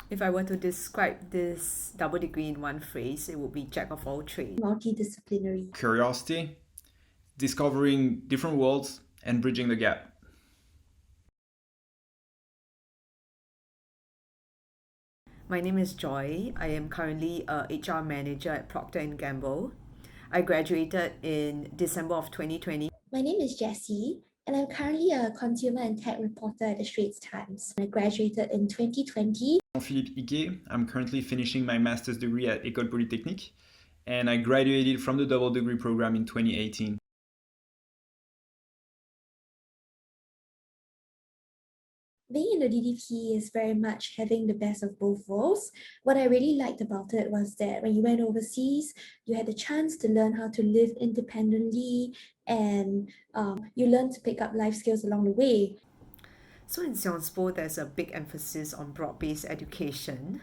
If I were to describe this double degree in one phrase, it would be jack of all trades. Multidisciplinary. Curiosity, discovering different worlds, and bridging the gap. My name is Joy. I am currently a HR manager at Procter & Gamble. I graduated in December of 2020. My name is Jessie, and I'm currently a consumer and tech reporter at the Straits Times. I graduated in 2020. Jean-Philippe Hicke. I'm currently finishing my master's degree at École Polytechnique, and I graduated from the double degree program in 2018. Being in the DDP is very much having the best of both worlds. What I really liked about it was that when you went overseas, you had the chance to learn how to live independently, and you learned to pick up life skills along the way. So in Sciences Po, there's a big emphasis on broad-based education.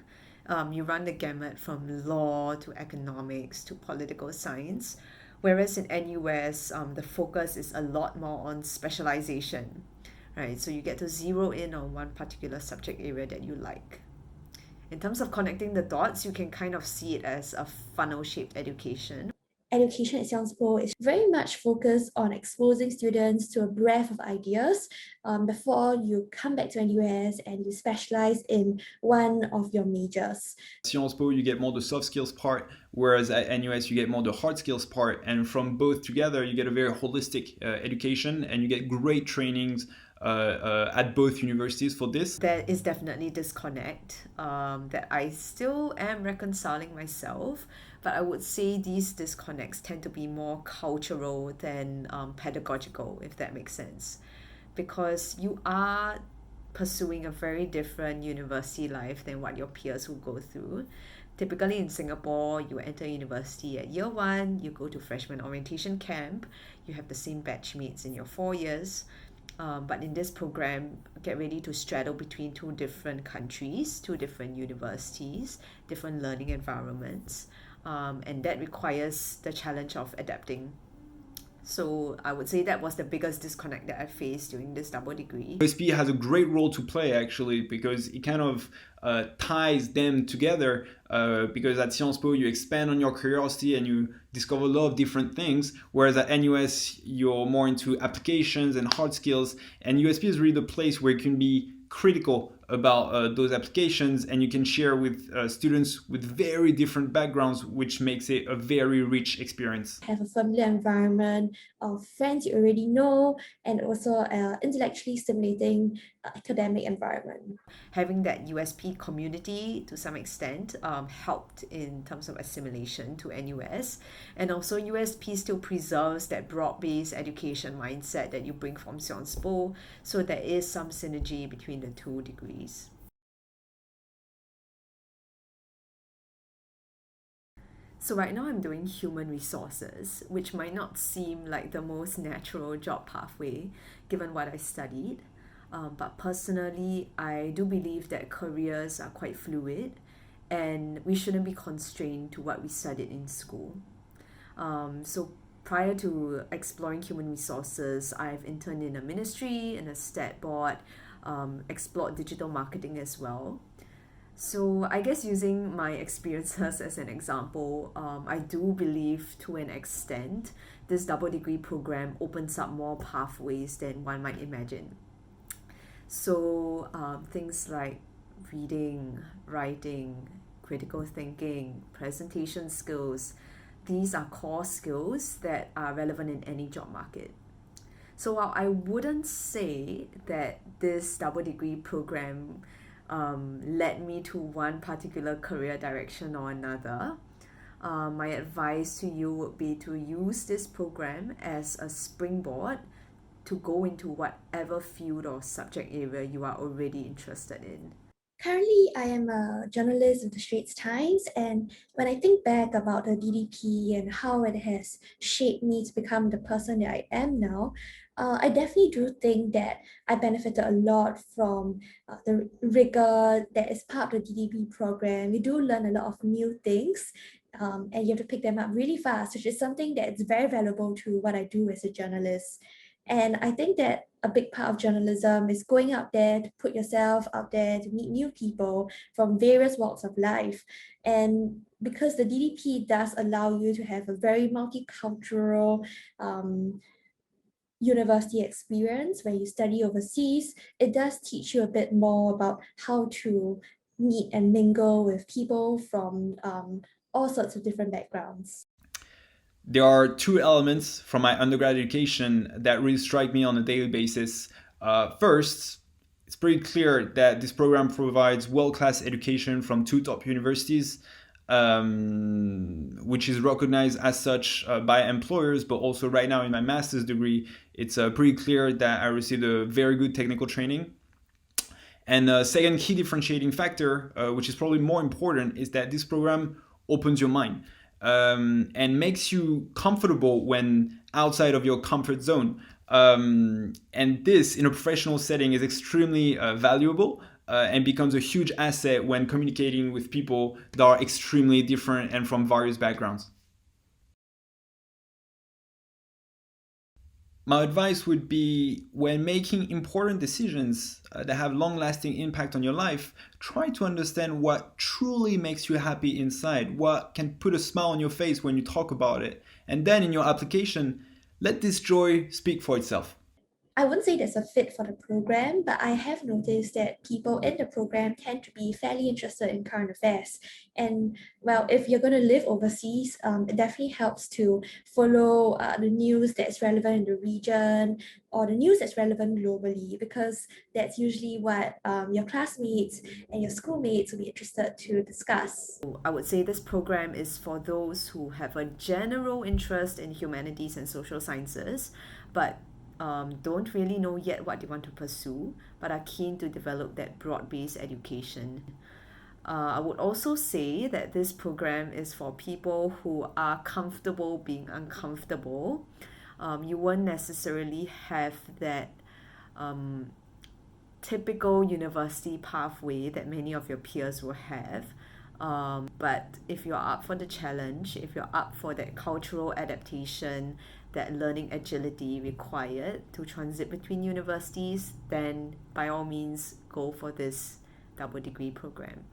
You run the gamut from law to economics to political science, whereas in NUS, the focus is a lot more on specialization, right? So you get to zero in on one particular subject area that you like. In terms of connecting the dots, you can kind of see it as a funnel-shaped education. Education at Sciences Po is very much focused on exposing students to a breadth of ideas before you come back to NUS and you specialize in one of your majors. Sciences Po, you get more the soft skills part, whereas at NUS, you get more the hard skills part. And from both together, you get a very holistic education, and you get great trainings at both universities for this. There is definitely disconnect that I still am reconciling myself, but I would say these disconnects tend to be more cultural than pedagogical, if that makes sense, because you are pursuing a very different university life than what your peers will go through. Typically in Singapore, you enter university at year one, you go to freshman orientation camp, you have the same batch mates in your 4 years. But in this program, get ready to straddle between two different countries, two different universities, different learning environments, and that requires the challenge of adapting. So I would say that was the biggest disconnect that I faced during this double degree. USP has a great role to play actually, because it kind of ties them together, because at Sciences Po you expand on your curiosity and you discover a lot of different things, whereas at NUS you're more into applications and hard skills, and USP is really the place where you can be critical about those applications, and you can share with students with very different backgrounds, which makes it a very rich experience. Have a familiar environment of friends you already know, and also intellectually stimulating academic environment. Having that USP community to some extent helped in terms of assimilation to NUS, and also USP still preserves that broad-based education mindset that you bring from Sciences Po, so there is some synergy between the two degrees. So right now I'm doing human resources, which might not seem like the most natural job pathway given what I studied. But personally, I do believe that careers are quite fluid and we shouldn't be constrained to what we studied in school. So prior to exploring human resources, I've interned in a ministry, in a stat board, explored digital marketing as well. So I guess using my experiences as an example, I do believe to an extent this double degree program opens up more pathways than one might imagine. So things like reading, writing, critical thinking, presentation skills, these are core skills that are relevant in any job market. So while I wouldn't say that this double degree program led me to one particular career direction or another, my advice to you would be to use this program as a springboard to go into whatever field or subject area you are already interested in. Currently, I am a journalist of the Straits Times, and when I think back about the DDP and how it has shaped me to become the person that I am now, I definitely do think that I benefited a lot from the rigor that is part of the DDP program. You do learn a lot of new things, and you have to pick them up really fast, which is something that is very valuable to what I do as a journalist. And I think that a big part of journalism is going out there to put yourself out there to meet new people from various walks of life. And because the DDP does allow you to have a very multicultural university experience where you study overseas, it does teach you a bit more about how to meet and mingle with people from all sorts of different backgrounds. There are two elements from my undergrad education that really strike me on a daily basis. First, it's pretty clear that this program provides world-class education from two top universities, which is recognized as such by employers, but also right now in my master's degree, it's pretty clear that I received a very good technical training. And the second key differentiating factor, which is probably more important, is that this program opens your mind and makes you comfortable when outside of your comfort zone. And this, in a professional setting, is extremely valuable and becomes a huge asset when communicating with people that are extremely different and from various backgrounds. My advice would be, when making important decisions that have long-lasting impact on your life, try to understand what truly makes you happy inside, what can put a smile on your face when you talk about it. And then in your application, let this joy speak for itself. I wouldn't say there's a fit for the program, but I have noticed that people in the program tend to be fairly interested in current affairs. And well, if you're going to live overseas, it definitely helps to follow the news that's relevant in the region or the news that's relevant globally, because that's usually what your classmates and your schoolmates will be interested to discuss. I would say this program is for those who have a general interest in humanities and social sciences, but don't really know yet what they want to pursue, but are keen to develop that broad-based education. I would also say that this program is for people who are comfortable being uncomfortable. You won't necessarily have that typical university pathway that many of your peers will have. But if you're up for the challenge, if you're up for that cultural adaptation, that learning agility required to transit between universities, then by all means go for this double degree program.